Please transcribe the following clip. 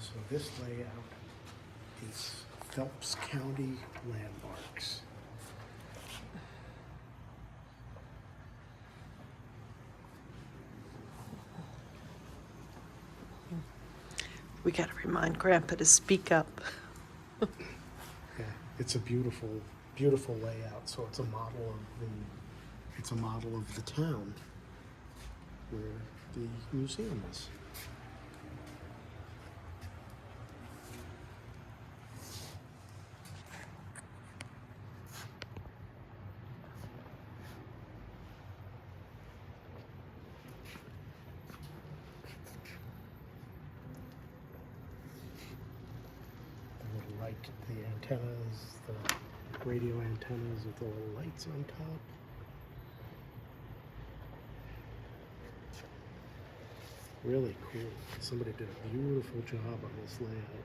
So this layout is Phelps County landmarks. We got to remind Grandpa to speak up. Yeah, it's a beautiful, beautiful layout. So it's a model of the town where the museum is. The little light, the antennas, the radio antennas with the little lights on top. Really cool. Somebody did a beautiful job on this layout.